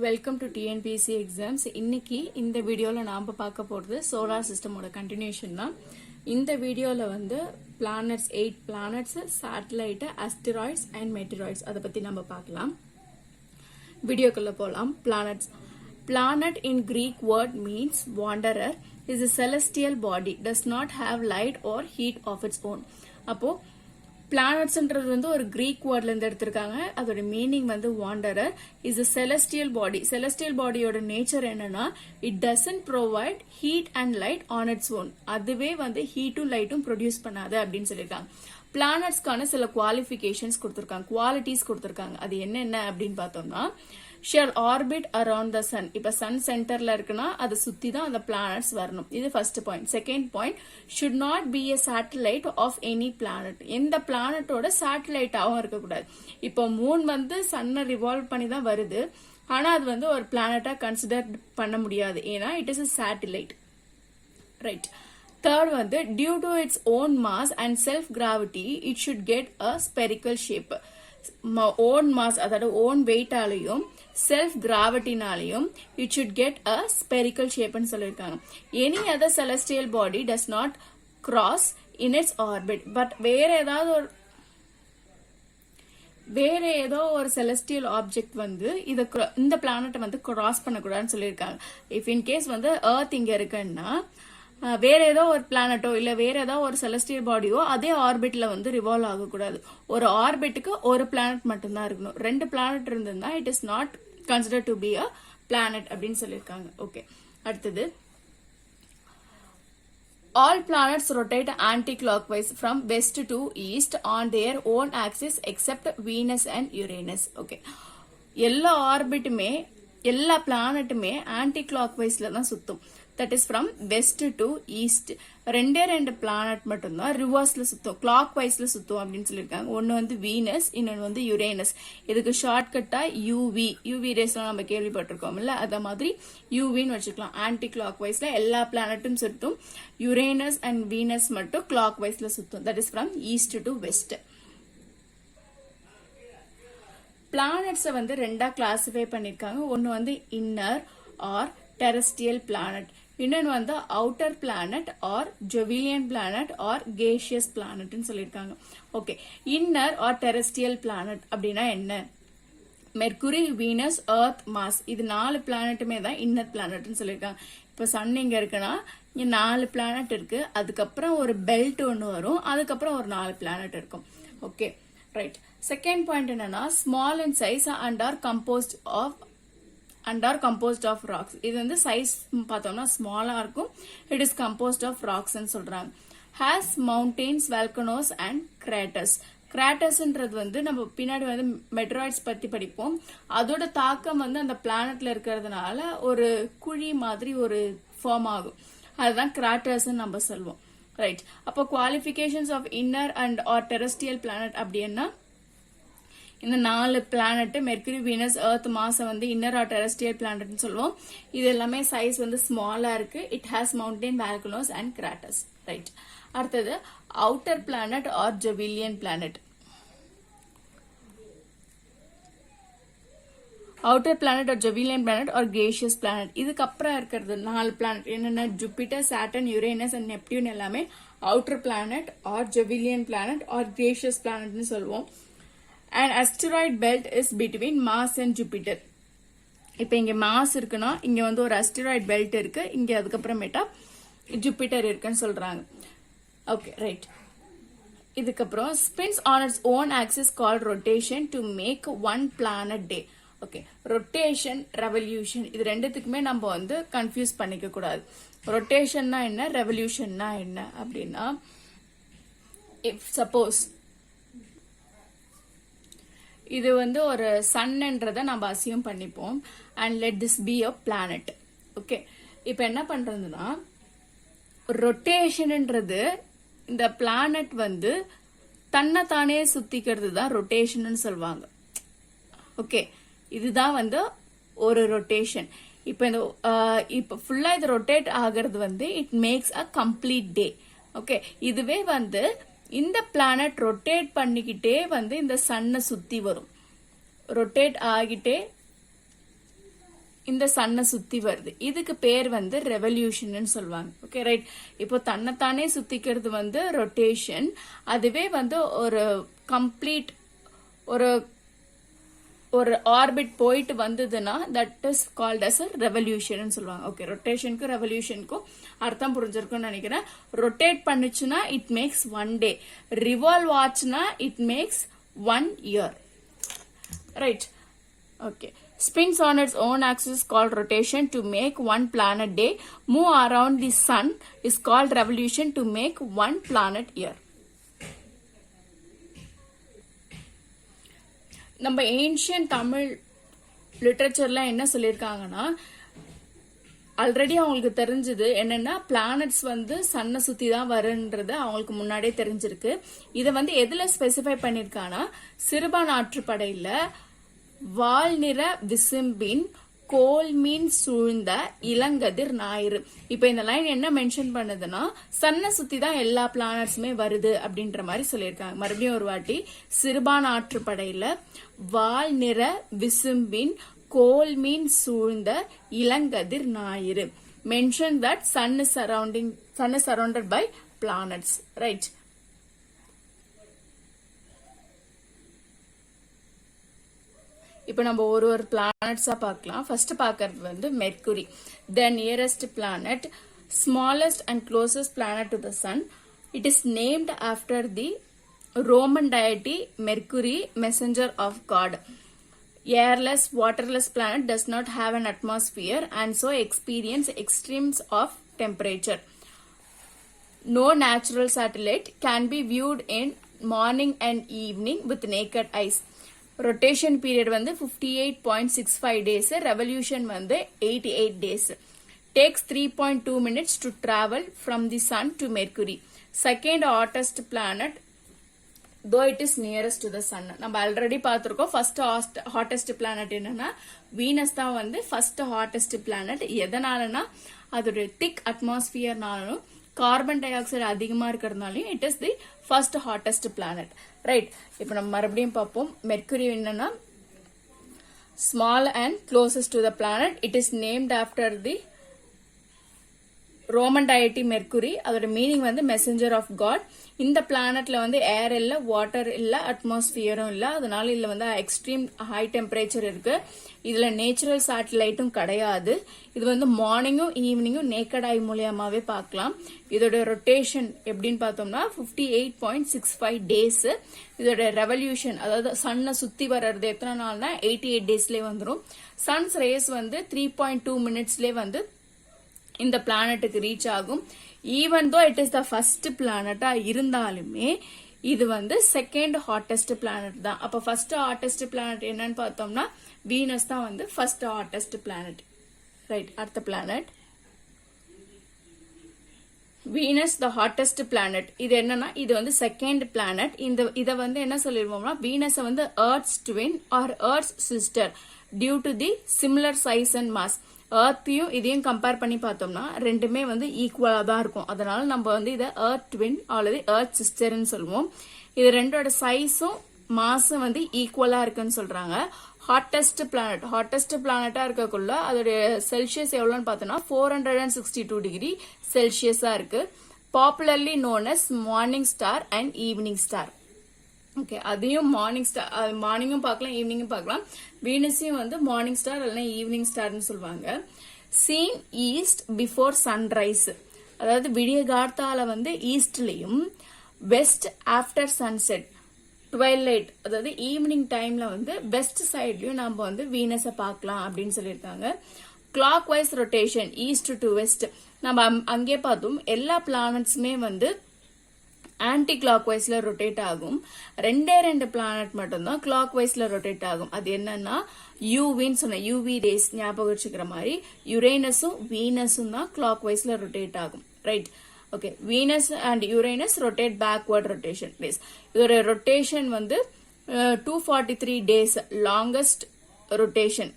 Welcome to TNPSC exams. இன்னைக்கு இந்த வீடியோவில் நாம் பார்க்க போகிறது சோலார் சிஸ்டமோட கண்டினியூஷன் தான். இந்த வீடியோவில் வந்து பிளானட்ஸ் 8 பிளானட்ஸ், சேட்டலைட்டு, அஸ்டராய்ட்ஸ் அண்ட் மெட்டராய்ட்ஸ் அதை பற்றி நம்ம பார்க்கலாம். வீடியோக்குள்ளே போகலாம். Planets. Planet in Greek word means wanderer, is a celestial body, does not have light or heat of its own. அப்போ பிளானட்ஸ்ன்றது வந்து ஒரு கிரீக் வேர்ட்ல இருந்து எடுத்திருக்காங்க. அதோட மீனிங் வந்து wanderer, is a celestial body. celestial பாடியோட நேச்சர் என்னன்னா it doesn't provide heat and light on its own. அதுவே வந்து ஹீட்டும் லைட்டும் ப்ரொடியூஸ் பண்ணாது அப்படின்னு சொல்லியிருக்காங்க. பிளானட்ஸ்க்கான சில குவாலிஃபிகேஷன்ஸ் கொடுத்திருக்காங்க, குவாலிட்டிஸ் கொடுத்திருக்காங்க. அது என்னென்ன அப்படின்னு பார்த்தோம்னா, shall orbit around the sun. இப்ப சன் சென்டர்ல இருக்குன்னா அதை சுத்தி தான் அந்த பிளானட்ஸ் வரணும். இது first point. Second point, should not be a satellite of any planet. எந்த பிளானட்டோட சேட்டலைட்டாவும் இருக்கக்கூடாது. இப்போ மூன் வந்து சன்னை ரிவால்வ் பண்ணி தான் வருது, ஆனா அது வந்து ஒரு பிளானட்டா கன்சிடர் பண்ண முடியாது, ஏன்னா it is a satellite. Right. Third வந்து, due to its own mass and self gravity it should get a spherical shape. Own mass, அதாவது ஓன் வெயிட்டாலையும் செல்ஃப் கிராவிட்டினாலையும் it should get a spherical ஷேப்னு சொல்லியிருக்காங்க. Any other celestial body does not cross in its orbit. But வேற ஏதோ ஒரு celestial object வந்து இந்த பிளானட்டை வந்து கிராஸ் பண்ணக்கூடாதுன்னு சொல்லியிருக்காங்க. இஃப் இன் கேஸ் வந்து எர்த் இங்க இருக்குன்னா வேற ஏதோ ஒரு பிளானட்டோ இல்ல வேற ஏதோ ஒரு செலஸ்டியல் பாடியோ அதே ஆர்பிட்ல வந்து ரிவால்வ் ஆகக்கூடாது. ஒரு ஆர்பிட்டுக்கு ஒரு பிளானட் மட்டும்தான் இருக்கணும். 2 பிளானட் இருந்ததுன்னா it is not consider to be a planet அப்படின்னு சொல்லியிருக்காங்க. ஓகே, அடுத்தது, all planets rotate anti-clockwise from west to east on their own axis except Venus and Uranus. Okay, எல்லா ஆர்பிட்டுமே எல்லா பிளானட்டுமே ஆன்டி கிளாக் வைஸ்ல தான் சுத்தும். That is from west to east. 2 planet மட்டும்தான் ரிவர்ஸ்ல சுத்தும், கிளாக் வைஸ்ல சுத்தும் அப்படின்னு சொல்லியிருக்காங்க. ஒன்னு வந்து வீனஸ், இன்னொன்னு வந்து யுரேனஸ். இதுக்கு ஷார்ட்கட்டா யூவி ரேஸ்லாம் நம்ம கேள்விப்பட்டிருக்கோம்ல, அத மாதிரி யூவின்னு வச்சுக்கலாம். ஆன்டி கிளாக் வைஸ்ல எல்லா பிளானட்டும் சுத்தும், யுரேனஸ் அண்ட் வீனஸ் மட்டும் கிளாக் வைஸ்ல சுத்தும். That is from east to west. பிளானட்ஸை வந்து 2 கிளாசிஃபை பண்ணிருக்காங்க. ஒன்னு வந்து இன்னர் ஆர் டெரஸ்ட்ரியல் பிளானட், இன்னொன்று வந்து outer planet or Jovian planet or gaseous பிளானட்னு சொல்லியிருக்காங்க. Okay, inner or terrestrial planet அப்படின்னா என்ன? மெர்குரி, வீனஸ், எர்த், மாஸ், இது 4 பிளானட்டுமே தான் இன்னர் பிளானட்னு சொல்லியிருக்காங்க. இப்போ சன் இங்க இருக்குன்னா இங்க 4 பிளானட் இருக்கு, அதுக்கப்புறம் ஒரு பெல்ட் ஒன்று வரும், அதுக்கப்புறம் ஒரு 4 பிளானட் இருக்கும். Okay, right. செகண்ட் பாயிண்ட் என்னன்னா, small in size and are composed of rocks. இது வந்து சைஸ் பார்த்தோம்னா ஸ்மாலா இருக்கும். It is composed of rocks சொல்றாங்க. Has mountains, volcanoes and craters. கிராட்டர்ஸ்ன்றது வந்து நம்ம பின்னாடி வந்து மெட்ராய்ட்ஸ் பத்தி படிப்போம். அதோட தாக்கம் வந்து அந்த பிளானட்ல இருக்கிறதுனால ஒரு குழி மாதிரி ஒரு ஃபார்ம் ஆகும், அதுதான் கிராட்டர்ஸ் நம்ம சொல்லுவோம். ரைட். அப்போ qualifications of inner and or terrestrial planet அப்படின்னா, இந்த 4 planet Mercury, Venus, Earth, Mars வந்து இன்னர் ஆர் டெரஸ்ட்ரியல் பிளானட்னு சொல்லுவோம். இது எல்லாமே சைஸ் வந்து ஸ்மாலா இருக்கு. It has mountain, volcanoes and craters. Right. அடுத்தது, outer planet or Jovian planet. Outer planet or Jovian planet or gaseous planet. இதுக்கப்புறம் இருக்கிறது 4 பிளானட் என்னென்ன, Jupiter, Saturn, Uranus and Neptune எல்லாமே outer planet or Jovian planet or gaseous பிளானட்னு சொல்லுவோம். And asteroid belt is between Mars and Jupiter. இப்போ இங்க mass இருக்குன்னா இங்க வந்து ஒரு அஸ்டராய்ட் பெல்ட் இருக்கு, இங்க அதுக்கப்புறமேட்டா ஜூபிட்டர் இருக்குன்னு சொல்றாங்க. Okay, right. இதுக்கப்புறம் spins on its own axis called rotation to make one planet day. Okay, rotation, revolution இது ரெண்டுத்துக்குமே நம்ம வந்து கன்ஃபியூஸ் பண்ணிக்க கூடாது. ரொட்டேஷன்னா என்ன, ரெவல்யூஷன்னா என்ன அப்படின்னா, இஃப் சப்போஸ் இது வந்து ஒரு சன்ன்றதை நம்ம அசியூம் பண்ணிப்போம் and let this be a planet. Okay, இப்போ என்ன பண்றதுன்னா, ரொட்டேஷன்ன்றது இந்த பிளானட் வந்து தன்னைத்தானே சுத்திக்கிறது தான் ரொட்டேஷன் சொல்லுவாங்க. ஓகே, இதுதான் வந்து ஒரு ரொட்டேஷன். இப்போ ஃபுல்லா இது ரொட்டேட் ஆகிறது வந்து it makes a complete day. Okay, இதுவே வந்து இந்த பிளானட் ரொட்டேட் பண்ணிக்கிட்டே வந்து இந்த சன்னை சுத்தி வரும், ரொட்டேட் ஆகிட்டே இந்த சன்னை சுத்தி வருது. இதுக்கு பேர் வந்து ரெவல்யூஷன் சொல்லுவாங்க. Okay right. இப்போ தன்னைத்தானே சுத்திக்கிறது வந்து ரொட்டேஷன். அதுவே வந்து ஒரு கம்ப்ளீட் ஒரு ஆர்பிட் போயிட்டு வந்ததுன்னா that is called as a revolution சொல்லுவாங்க. ஓகே, ரொட்டேஷனுக்கும் ரெவல்யூஷனுக்கும் அர்த்தம் புரிஞ்சிருக்கும்னு நினைக்கிறேன். ரொட்டேட் பண்ணுச்சுன்னா இட் மேக்ஸ் 1 day. ரிவால்வ் ஆச்சுன்னா it makes 1 year. Right. Okay. Spins on its own axis called rotation to make 1 planet day. Move around the sun is called revolution to make 1 planet year. நம்ம ancient Tamil லிட்ரேச்சர்ல என்ன சொல்லியிருக்காங்கன்னா, already அவங்களுக்கு தெரிஞ்சது என்னன்னா planets வந்து சன்னை சுத்தி தான் வருன்றது அவங்களுக்கு முன்னாடியே தெரிஞ்சிருக்கு. இதை வந்து எதுல ஸ்பெசிஃபை பண்ணிருக்காங்கன்னா, சிறுபான் ஆற்றுப்படையில வால் நிற விசும்பின் கோல் மீன் சூழ்ந்த இளங்கதிர் ஞாயிறு. இப்ப இந்த லைன் என்ன மென்ஷன் பண்ணுதுன்னா, சன்னை சுத்தி தான் எல்லா பிளானட்ஸுமே வருது அப்படின்ற மாதிரி சொல்லியிருக்காங்க. மறுபடியும் ஒரு வாட்டி, சிறுபான் ஆற்றுப்படையில வால் நிற விசும்பின் கோல் மீன் சூழ்ந்த இளங்கதிர் ஞாயிறு. Mention that sun is surrounded by planets. Right. இப்போ நம்ம ஒரு பிளானட்ஸா பார்க்கலாம். ஃபர்ஸ்ட் பார்க்கறது வந்து Mercury, the nearest planet, smallest and closest planet to the sun. It is named after the Roman deity Mercury, messenger of god. Airless, waterless planet does not have an atmosphere and so experience extremes of temperature. No natural satellite can be viewed in morning and evening with naked eyes. Rotation period வந்து 58.65 days, revolution வந்து 88 days. Takes 3.2 minutes to travel from the sun to Mercury. Second hottest planet, though it is nearest to the sun. நம்ம already பார்த்திருக்கோம். First hottest planet என்னன்னா Venus தான் வந்து first hottest planet. எதனாலனா அதோட thick அட்மாஸ்பியர்னாலும் carbon dioxide அதிகமா இருக்கிறதுனாலையும் it is the first hottest planet. Right. இப்போ நம்ம மறுபடியும் பார்ப்போம். மெர்க்குரி என்னன்னா small and closest to the planet. It is named after the Roman deity Mercury. அதோட மீனிங் வந்து மெசஞ்சர் ஆஃப் காட். இந்த பிளானட்ல வந்து ஏர் இல்ல, வாட்டர் இல்ல, அட்மாஸ்பியரும் இல்ல. அதனால இதுல வந்து எக்ஸ்ட்ரீம் ஹை டெம்பரேச்சர் இருக்கு. இதுல நேச்சுரல் சேட்டலைட்டும் கிடையாது. இது வந்து மார்னிங்கும் ஈவினிங்கும் நேக்கட் ஐ மூலியமாவே பார்க்கலாம். இதோட ரொட்டேஷன் எப்படின்னு பார்த்தோம்னா 58.65 டேஸ். இதோட ரெவல்யூஷன், அதாவது சன்னை சுத்தி வர்றது எத்தனை நாள்னா 88 டேஸ்லயே வந்துடும். சன்ஸ் ரேஸ் வந்து 3.2 மினிட்ஸ்லயே வந்து இந்த பிளானட்டுக்கு ரீச் ஆகும். Even though it is the first பிளானட்டா இருந்தாலுமே இது வந்து செகண்ட் ஹாட்டஸ்ட் பிளானட் தான். அப்ப ஃபர்ஸ்ட் ஹாட்டஸ்ட் பிளானட் என்னன்னு பார்த்தோம்னா வீனஸ் தான் வந்து ஃபர்ஸ்ட் ஹாட்டஸ்ட் பிளானட். ரைட். அடுத்த planet Venus, the hottest planet. இது என்னன்னா இது வந்து செகண்ட் பிளானட். இத வந்து என்ன சொல்லிருவோம்னா வீனஸ் வந்து Earth's twin or Earth's sister due to the similar size and mass. எர்த்தையும் இதையும் கம்பேர் பண்ணி பார்த்தோம்னா ரெண்டுமே வந்து ஈக்குவலா தான் இருக்கும். அதனால நம்ம வந்து இதை எர்த் ட்வின் அல்லது எர்த் சிஸ்டர்னு சொல்லுவோம். இது ரெண்டோட சைஸும் மாஸும் வந்து ஈக்குவலா இருக்குன்னு சொல்றாங்க. ஹாட்டஸ்ட் பிளானட்டா இருக்கக்குள்ள அதோட செல்சியஸ் எவ்வளவுன்னு பார்த்தோம்னா 462 டிகிரி செல்சியஸா இருக்கு. Popularly known as morning star and evening star. Okay, அதையும் மார்னிங்கும் பார்க்கலாம், ஈவினிங்கும் பார்க்கலாம். வீனஸையும் வந்து மார்னிங் ஸ்டார் இல்லைன்னா ஈவினிங் ஸ்டார்னு சொல்லுவாங்க. சீன் ஈஸ்ட் பிஃபோர் சன்ரைஸ், அதாவது விடிய கார்த்தால வந்து ஈஸ்ட்லயும், வெஸ்ட் ஆஃப்டர் சன்செட், ட்வைலைட் அதாவது ஈவினிங் டைம்ல வந்து வெஸ்ட் சைட்லயும் நம்ம வந்து வீனஸை பார்க்கலாம் அப்படின்னு சொல்லியிருக்காங்க. Clockwise rotation east to west. நம்ம அங்கே பார்த்தோம் எல்லா பிளானட்ஸுமே வந்து ஆன்டி கிளாக் வைஸ்ல ரொட்டேட் ஆகும். ரெண்டு பிளானட் மட்டும்தான் கிளாக் வைஸ்ல ரொட்டேட் ஆகும். அது என்னன்னா யூவின்னு சொன்ன யூவி ரேஸ் ஞாபகம் வச்சுக்கிற மாதிரி யுரேனஸும் வீனஸும் தான் கிளாக் வைஸ்ல ரொட்டேட் ஆகும். Right. Okay, Venus and Uranus rotate backward rotation days. இதோட ரொட்டேஷன் வந்து 243 டேஸ் லாங்கஸ்ட் ரொட்டேஷன்.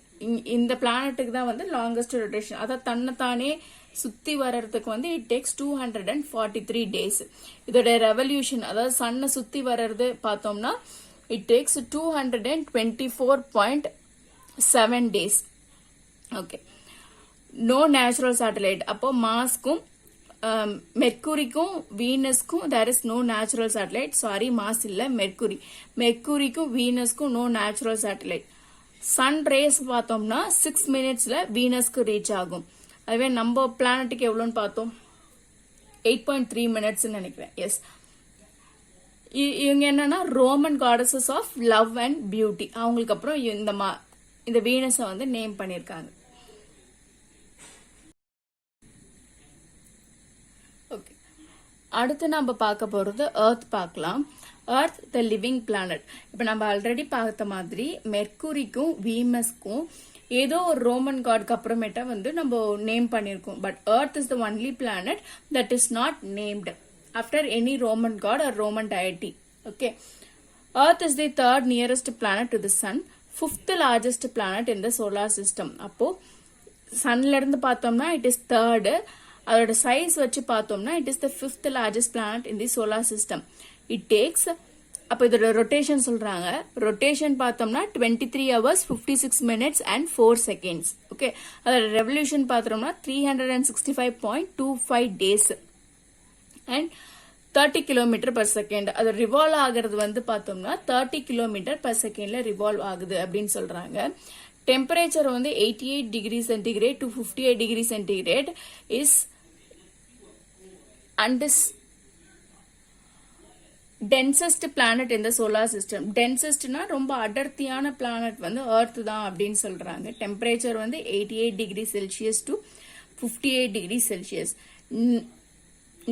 இந்த பிளானட்டுக்கு தான் வந்து லாங்கஸ்ட் ரொட்டேஷன். அதாவது தன்னைத்தானே சுத்தி வர்றதுக்கு வந்து இட் டேக்ஸ் 243 டேஸ். இதோட ரெவல்யூஷன், அதாவது சன்னை சுத்தி வர்றது பார்த்தோம்னா it takes 224.7 days. Okay, no natural satellite. அப்போ மாஸ்க்கும் மெர்க்குரிக்கும் வீனஸ்க்கும் there is no natural satellite. Sorry, Mars இல்ல, மெர்க்குரிக்கும் வீனஸ்க்கும் no natural satellite. Sun rays பார்த்தோம்னா 6 மினிட்ஸ்ல வீனஸ்க்கு ரீச் ஆகும். அதுவே நம்ம பிளானட்டுக்கு எவ்வளோன்னு பார்த்தோம், 8.3 மினிட்ஸ் நினைக்கிறேன். எஸ், இவங்க என்னன்னா Roman goddess of love and beauty. அவங்களுக்கு அப்புறம் இந்த வீனஸை வந்து நேம் பண்ணிருக்காங்க. ஓகே, அடுத்து நம்ம பார்க்க போறது எர்த் பார்க்கலாம். Earth the living planet. இப்ப நம்ம ஆல்ரெடி பார்த்த மாதிரி மெர்க்குரிக்கும் வீனஸ்க்கும் ஏதோ ஒரு ரோமன் காட்க்கு அப்புறமேட்டா வந்து நம்ம நேம் பண்ணிருக்கோம். But earth is the only planet that is not named after any Roman god or Roman deity. Okay, Earth is the third nearest planet to the sun, fifth largest planet in the solar system. அப்போ சன்ல இருந்து பார்த்தோம்னா it is third, அதோட size வச்சு பார்த்தோம்னா it is the fifth largest planet in the solar system. It takes, அப்போ இதோட rotation சொல்றாங்க. Rotation பார்த்தோம்னா 23 hours 56 minutes and 4 seconds. Okay, அதோட ரெவல்யூஷன் பார்த்தோம்னா 365.25 days and 30 kilometer per second. அது ரிவால்வ் ஆகிறது வந்து பார்த்தோம்னா 30 kilometer per secondல ரிவால்வ் ஆகுது அப்படின்னு சொல்றாங்க. டெம்பரேச்சர் வந்து 88 degree centigrade to 58 degree centigrade is and is tensest planet இந்த சோலார் சிஸ்டம். டென்சஸ்ட்னா ரொம்ப அடர்த்தியான பிளானட் வந்து எர்த் தான் அப்படின்னு சொல்றாங்க. டெம்பரேச்சர் வந்து 88 degree Celsius to 58 degree Celsius.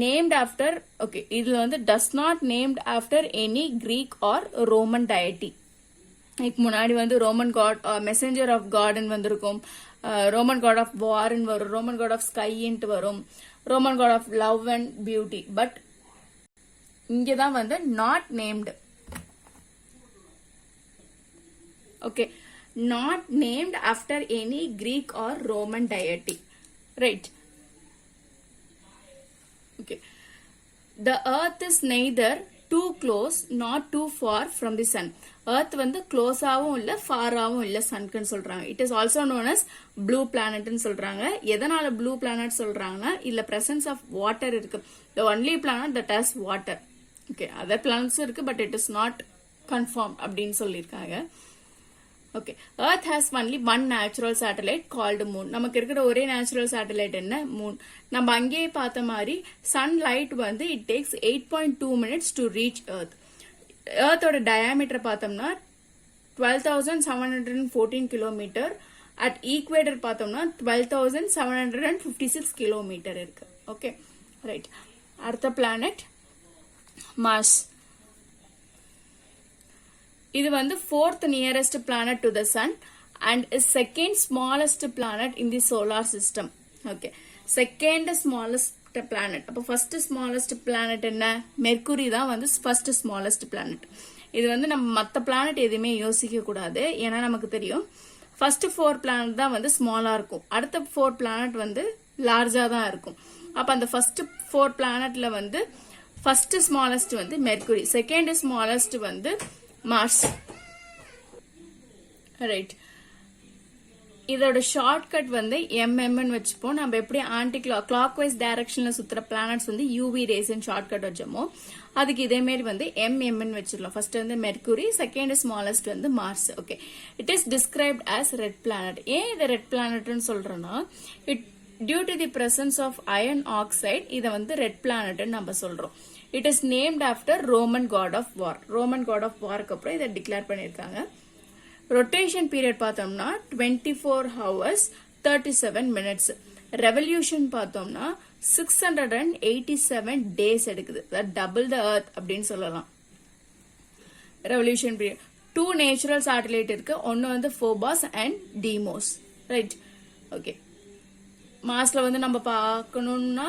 Named after, okay, இதுல வந்து does not named after any Greek or Roman deity. இதுக்கு முன்னாடி வந்து ரோமன் காட், மெசஞ்சர் ஆஃப் காட்னு வந்திருக்கும், ரோமன் காட் ஆஃப் வார்னு வரும், ரோமன் காட் ஆஃப் ஸ்கைன்ட்டு வரும், Roman god of love and beauty. But இங்கதான் வந்து not named. Okay, not named after any Greek or Roman deity. Right. Okay, the earth is neither too close not too far from the sun. earth வந்து close ஆவும் இல்ல far ஆவும் இல்ல சன்க்குன்னு சொல்றாங்க. It is also known as blue பிளானட்னு சொல்றாங்க. எதனால ப்ளூ பிளானட் சொல்றாங்கன்னா இல்ல பிரசன்ஸ் ஆஃப் வாட்டர் இருக்கு. the only planet that has water. Okay, other பிளானட்ஸும் இருக்கு, but it is not confirm அப்படின்னு சொல்லியிருக்காங்க. Okay, Earth has only one natural satellite called Moon. நமக்கு இருக்கிற ஒரே நேச்சுரல் சேட்டலைட் என்ன, மூன். நம்ம அங்கேயே பார்த்த மாதிரி சன் லைட் வந்து it takes 8.2 minutes to reach Earth. எர்த்தோட டயாமீட்டர் பார்த்தோம்னா 12,714 கிலோமீட்டர். அட் ஈக்வேட்டர் பார்த்தோம்னா 12,756 கிலோமீட்டர் இருக்கு. Okay, right. அடுத்த பிளானட் மார்ஸ். இது வந்து fourth nearest planet to the sun and is second smallest planet in the solar system. Okay, second smallest planet. அப்ப first smallest planet என்ன, mercury தான் வந்து first smallest planet. இது வந்து நம்ம மத்த பிளானட் எதுவுமே யோசிக்க கூடாது, ஏன்னா நமக்கு தெரியும் first 4 planet தான் வந்து ஸ்மாலா இருக்கும், அடுத்த 4 planet வந்து லார்ஜா தான் இருக்கும். அப்ப அந்த first 4 planetல வந்து first smallest வந்து மெர்க்குரி, second smallest வந்து மார்ஸ். ரைட். இதோட ஷார்ட்கட் வந்து எம்எம்னு வச்சுப்போம். நம்ம எப்படி ஆன்டி கிளாக் வைஸ் டைரக்ஷன்ல சுத்துற பிளானட்ஸ் வந்து யூவி ரேஸ்ன்னு ஷார்ட்கட் வச்சோமோ அதுக்கு இதே மாதிரி வந்து எம்எம்னு வச்சிடலாம். ஃபர்ஸ்ட் வந்து மெர்க்குரி, செகண்ட் ஸ்மாலஸ்ட் வந்து Mars. Okay, it is described as red planet. ஏன் இதை ரெட் பிளானட்னு சொல்றோம்னா it due to the presence of iron oxide இதை வந்து ரெட் பிளானட்னு நம்ம சொல்றோம். It is named after Roman god of war. Roman god of வார்க்கு அப்புறம் இதை டிக்ளேர் பண்ணிருக்காங்க. ரொட்டேஷன் பீரியட் பார்த்தோம்னா 24 hours 37 minutes. ரெவல்யூஷன் பார்த்தோம்னா 687 days எடுக்குது. டபுள் த எர்த் அப்படின்னு சொல்லலாம். Revolution period. 2 நேச்சுரல் சேட்டலைட் இருக்கு, ஒன்னு வந்து Phobos and Deimos. Right. Okay, மார்ஸ்ல வந்து நம்ம பார்க்கணும்னா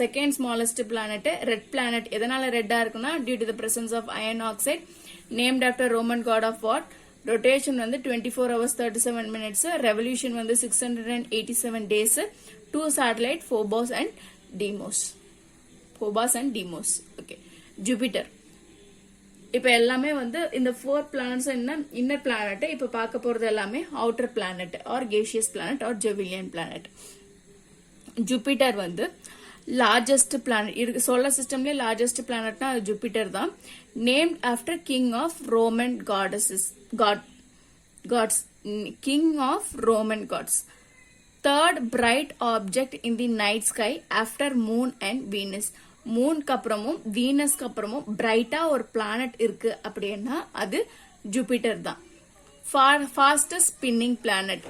second smallest planet red planet. எதனால ரெட்டா இருக்குன்னா due to the presence of iron oxide, named after Roman god of war. Rotation வந்து 24 hours 37 minutes. ரெவல்யூஷன் வந்து 687 days. 2 satellite Phobos and Deimos. Okay, Jupiter. இப்ப எல்லாமே வந்து இந்த 4 பிளானட்ஸ் என்ன இன்னர் பிளானட், இப்ப பார்க்க போறது எல்லாமே outer planet or gaseous planet or Jovian planet. Jupiter வந்து லார்ஜஸ்ட் பிளானட் இருக்கு சோலார் சிஸ்டம்லயே லார்ஜஸ்ட் பிளானட்னா அது ஜூபிட்டர் தான். Named after king of Roman gods king of Roman gods. Third bright object in the night sky after Moon and Venus. மூனுக்கு அப்புறமும் வீனஸ்க்கு அப்புறமும் பிரைட்டா ஒரு பிளானட் இருக்கு அப்படின்னா அது ஜூபிட்டர் தான். Fastest spinning planet.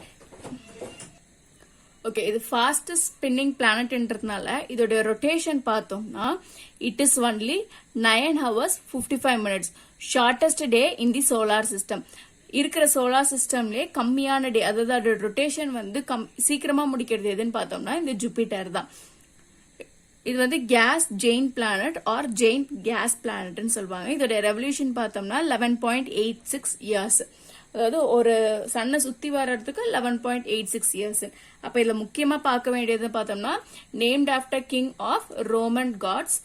ஓகே, இது ஃபாஸ்டஸ்ட் ஸ்பின்னிங் பிளானட்ன்றதுனால இதோட ரொட்டேஷன் பார்த்தோம்னா it is only 9 hours 55 minutes. Shortest day in the solar system. இருக்கிற சோலார் சிஸ்டம்லயே கம்மியான டே, அதாவது அதோட ரொட்டேஷன் வந்து சீக்கிரமா முடிக்கிறது எதுன்னு பார்த்தோம்னா இந்த ஜூபிட்டர் தான். இது வந்து gas giant planet or giant gas பிளானட்னு சொல்லுவாங்க. இதோட ரெவல்யூஷன் பார்த்தோம்னா 11.86 years. அதாவது ஒரு சன்னை சுத்தி வர்றதுக்கு 11.86 years. அப்ப இதுல முக்கியமா பார்க்க வேண்டியது பார்த்தோம்னா named after king of Roman gods,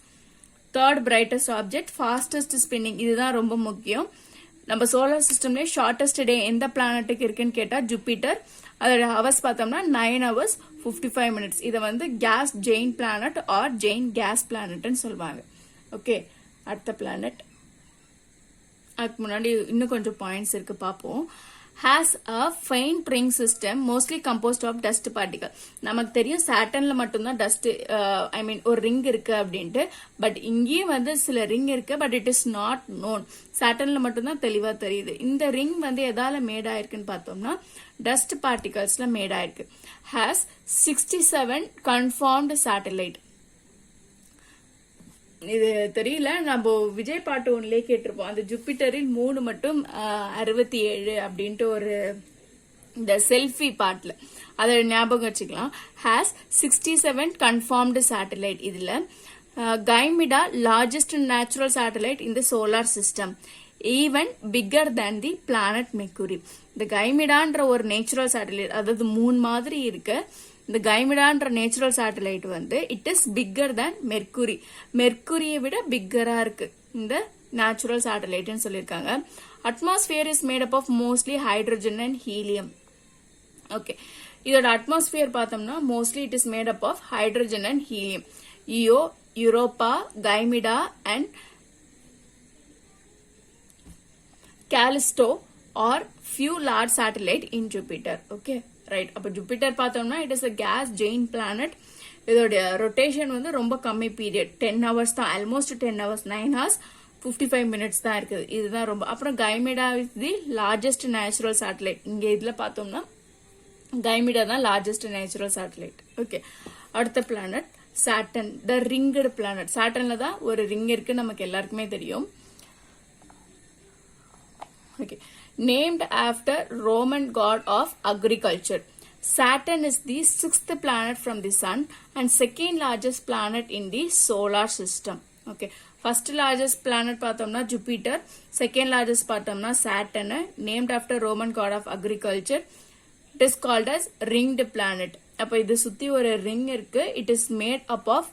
third brightest object, fastest spinning. இதுதான் ரொம்ப முக்கியம். நம்ம சோலார் சிஸ்டம்லயே ஷார்டஸ்ட் டே எந்த பிளானட்டுக்கு இருக்குன்னு கேட்டா ஜூபிட்டர். அதோட ஹவர்ஸ் பார்த்தோம்னா 9 hours 55 minutes. இதை வந்து gas giant planet or giant gas பிளானட்னு சொல்லுவாங்க. ஓகே, அடுத்த பிளானட். அதுக்கு முன்னாடி இன்னும் கொஞ்சம் பாயிண்ட்ஸ் இருக்கு பார்ப்போம். has a faint ring system mostly composed of dust particle. நமக்கு தெரியும் சாட்டர்ன்ல மட்டும்தான் டஸ்ட் ஒரு ரிங் இருக்கு அப்படின்ட்டு. பட் இங்கேயும் வந்து சில ரிங் இருக்கு, but it is not known. சாட்டர்ன்ல மட்டும்தான் தெளிவா தெரியுது. இந்த ரிங் வந்து எதால மேட் ஆயிருக்குன்னு பார்த்தோம்னா டஸ்ட் பார்ட்டிகல்ஸ்ல மேட் ஆயிருக்கு. has 67 confirmed satellite. இது தெரியல, நம்ம விஜய் பாட்டு ஒன்லயே கேட்டிருப்போம். அந்த ஜூபிட்டரில் 3 மட்டும் 67 அப்படின்ட்டு ஒரு இந்த செல்ஃபி பாட்டுல அதை ஞாபகம் வச்சுக்கலாம். has 67 confirmed satellite. இதுல Ganymede largest natural satellite in the solar system, even bigger than the planet Mercury. இந்த கைமிடான்ற ஒரு நேச்சுரல் சேட்டலைட், அதாவது மூன் மாதிரி இருக்கு. இந்த கைமிடான்ற நேச்சுரல் சேட்டலைட் வந்து it is bigger than Mercury. மெர்க்குரியை விட பிக்கரா இருக்கு இந்த நேச்சுரல் சேட்டலைட்னு சொல்லியிருக்காங்க. Atmosphere is made up of mostly hydrogen and helium. Okay, இதோட அட்மாஸ்பியர் பார்த்தோம்னா mostly it is made up of hydrogen and helium. Io, Europa, Ganymede and Callisto or few large satellite in Jupiter. Okay, right. அப்ப Jupiter பார்த்தோம்னா it is a gas giant planet. இதோட rotation வந்து ரொம்ப கம்மி period, 10 hours தான், almost 10 hours, 9 hours 55 minutes தான் இருக்குது. இதுதான் ரொம்ப. அப்புறம் Ganymede is the largest natural satellite. இங்க இதுல பார்த்தோம்னா கைமிடா தான் லார்ஜஸ்ட் நேச்சுரல் சேட்டலைட். ஓகே, அடுத்த planet Saturn, the ringed planet. சாட்டர்ன்ல தான் ஒரு ரிங் இருக்கு, நமக்கு எல்லாருக்குமே தெரியும். Okay, named after Roman god of agriculture. Saturn is the 6th planet from the sun and second largest planet in the solar system. Okay, first largest planet பார்த்தோம்னா Jupiter, second largest பார்த்தோம்னா Saturn, named after Roman god of agriculture. It is called as ringed planet. அப்ப இது சுத்தி ஒரு ring இருக்கு. It is made up of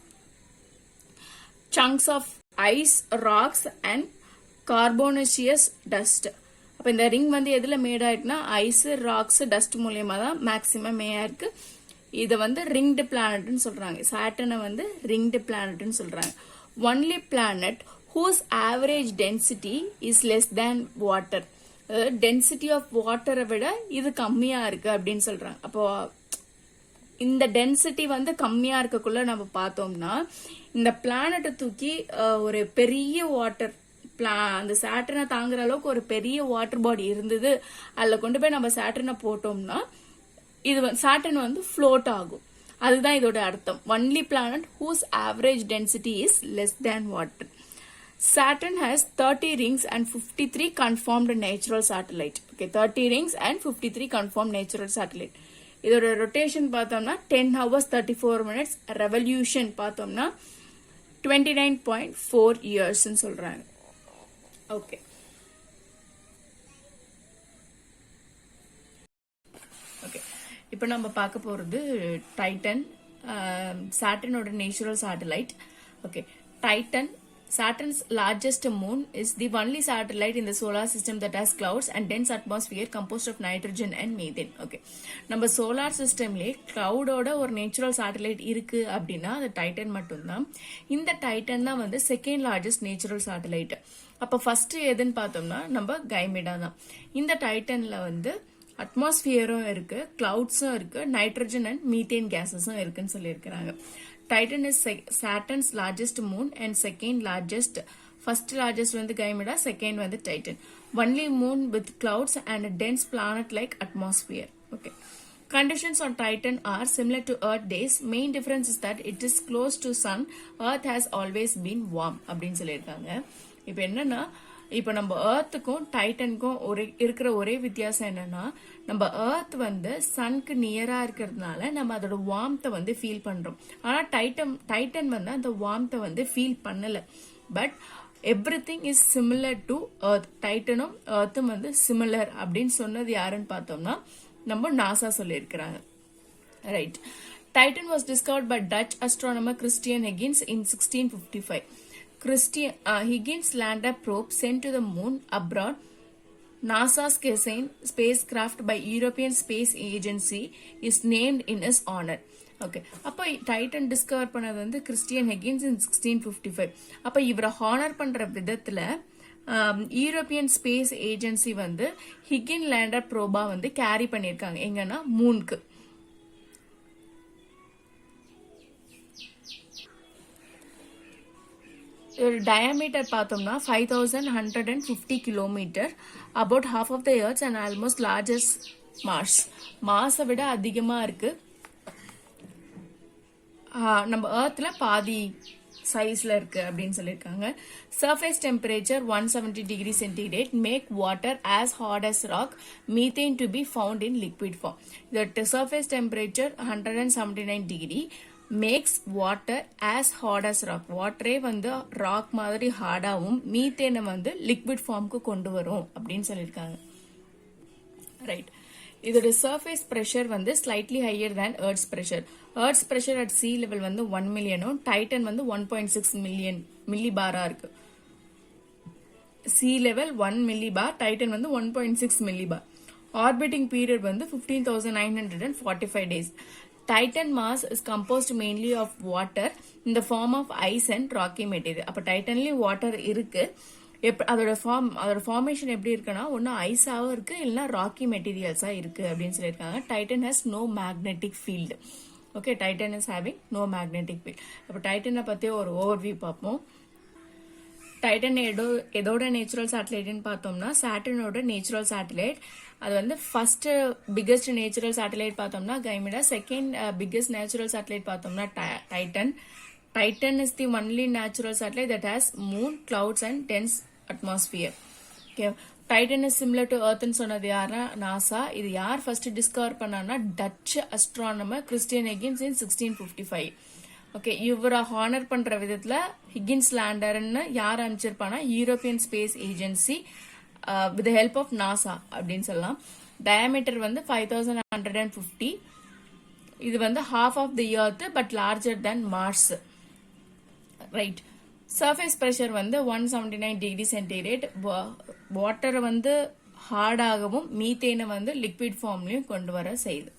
chunks of ice, rocks and carbonaceous dust. அப்ப இந்த ring வந்து எதுல மேட் ஆயிருக்குன்னா ஐஸ், ராக்ஸ், டஸ்ட் மூலியமா தான் மேக்சிமம் மேட் ஆயிருக்கு. இத வந்து ரிங்டு பிளானட்னு சொல்றாங்க. சாட்டர்னை வந்து ரிங்டு பிளானட்னு சொல்றாங்க. Only planet whose average density is less than water. Density of வாட்டரை விட இது கம்மியா இருக்கு அப்படின்னு சொல்றாங்க. அப்போ இந்த டென்சிட்டி வந்து கம்மியா இருக்கக்குள்ள நம்ம பார்த்தோம்னா இந்த பிளானட்டை தூக்கி ஒரு பெரிய வாட்டர் அந்த சாட்டர்னை தாங்குற அளவுக்கு ஒரு பெரிய வாட்டர் பாடி இருந்தது, அதுல கொண்டு போய் நம்ம சாட்டர்னை போட்டோம்னா இது சாட்டர்ன் வந்து ஃப்ளோட் ஆகும். அதுதான் இதோட அர்த்தம். Only planet whose average density is less than water. Saturn has 30 rings and 53 confirmed natural satellite. Okay, 30 rings and 53 confirmed natural satellite. இதோட ரொட்டேஷன் பார்த்தோம்னா 10 hours 34 minutes. ரெவல்யூஷன் பார்த்தோம்னா 29.4 years சொல்றாங்க. ஓகே, ஓகே, இப்போ நம்ம பார்க்க போறது டைட்டன், சாட்டர்னோட natural satellite. Okay, Titan Saturn's largest moon is the only satellite in the solar system that has clouds and dense atmosphere composed of nitrogen and methane. Okay. நம்ம solar சிஸ்டம்லே கிளவுடோட ஒரு natural satellite இருக்கு அப்படின்னா அது Titan மட்டும்தான். இந்த Titan தான் வந்து second largest natural satellite. அப்ப ஃபர்ஸ்ட் எதுன்னு பார்த்தோம்னா நம்ம கைமெடா தான். இந்த டைட்டன்ல வந்து அட்மாஸ்பியரும் இருக்கு, கிளவுட்ஸும் இருக்கு, நைட்ரஜன் அண்ட் மீத்தேன் கேசஸும் இருக்குன்னு சொல்லியிருக்கிறாங்க. Titan is Saturn's largest moon and second largest. First largest வந்து Gaimeda, second வந்து Titan. Only moon with clouds and a dense planet-like atmosphere. Okay. Conditions on Titan are similar to Earth days. Main difference is that it is close to sun. Earth has always been warm. அப்படின்னு சொல்லியிருக்காங்க. இப்போ என்னன்னா இப்போ நம்ம ஏர்த்துக்கும் டைட்டனுக்கும் இருக்கிற ஒரே வித்தியாசம் என்னன்னா நம்ம ஏர்த் வந்து சனுக்கு நியரா இருக்கிறதுனால நம்ம அதோட வார்ம்த்தை வந்து ஃபீல் பண்றோம். ஆனா டைட்டன் வந்து அந்த வார்ம்த்தை வந்து ஃபீல் பண்ணல. But everything is similar to Earth. டைட்டனும் எர்த்தும் வந்து சிமிலர் அப்படின்னு சொன்னது யாருன்னு பார்த்தோம்னா நம்ம நாசா சொல்லியிருக்கிறாங்க. ரைட். Titan was discovered by Dutch astronomer Christian Huygens in 1655. Huygens landed a probe sent to the moon abroad. NASA's Cassini spacecraft by European Space Agency is named in his honor. Okay. அப்போ Titan discover பண்ணது வந்து Christian ஹெகின்ஸ் இன் 1655. அப்போ இவரை honour பண்ற விதத்துல European space agency வந்து ஹிகின் lander Proba வந்து carry பண்ணிருக்காங்க. எங்கன்னா மூனுக்கு. diameter பார்த்தோம்னா 5150 kilometre, about half of the earth and almost largest Mars. மார்ஸை விட அதிகமா இருக்கு. நம்ம earthல பாதி சைஸ்ல இருக்கு அப்படின்னு சொல்லியிருக்காங்க. Surface temperature 170 degree centigrade make water as hard as rock, methane to be found in liquid form. The surface temperature 179 degree makes water as hard as rock. வாட்டரே வந்து ராக் மாதிரி ஹார்டாவும் மீத்தேனை வந்து லிக்விட் ஃபார்முக்கு கொண்டு வரும் அப்படின்னு சொல்லியிருக்காங்க. ரைட். இதோட சர்ஃபேஸ் பிரஷர் வந்து slightly higher than earths pressure. Earths pressure at C level வந்து 1 மில்லியனும் டைட்டன் வந்து 1.6 மில்லியன் மில்லிபாரா இருக்கு. சி லெவல் 1 மில்லிபார், டைட்டன் வந்து 1.6 மில்லிபார். ஆர்பிட்டிங் பீரியட் வந்து 15,945 days. Titan mass is composed mainly of water in the form of ice and rocky material. அப்ப டைட்டன்லயும் water இருக்கு. அதோட formation எப்படி இருக்குன்னா ஒன்னு ஐஸாவும் இருக்கு, இல்லைன்னா ராக்கி மெட்டீரியல்ஸா இருக்கு அப்படின்னு சொல்லியிருக்காங்க. Titan has no magnetic field. Okay, Titan is having no magnetic field. அப்ப டைட்டனை பத்தி ஒரு ஓவர்வியூ பார்ப்போம். டைட்டன் எதோட நேச்சுரல் சேட்டலைட்னு பார்த்தோம்னா சாட்டர்னோட நேச்சுரல் சேட்டலைட். அது வந்து ஃபர்ஸ்ட் பிகெஸ்ட் நேச்சுரல் சேட்டலைட் பார்த்தோம்னா Ganymede, second biggest natural satellite பார்த்தோம்னா Titan. Titan is the only natural satellite that has moon, clouds and dense atmosphere. Okay, Titan is similar to எர்த்னு சொன்னது யாரா? NASA. இது யார் first discover பண்ணான்னா Dutch astronomer Christian Huygens in 1655. Okay, இவரை honour பண்ற விதத்துல ஹிகின்ஸ் லேண்டர்னு யார் அனுப்பிச்சிருப்பானா European space Agency with help of NASA அப்படின்னு சொல்லலாம். டயாமீட்டர் வந்து 5150. இது வந்து half of the earth but larger than Mars. Right. Surface pressure வந்து 179 டிகிரி சென்டிகிரேட். வாட்டரை வந்து ஹார்டாகவும் மீத்தேனை வந்து லிக்விட் ஃபார்ம்லயும் கொண்டு வர செய்யுது.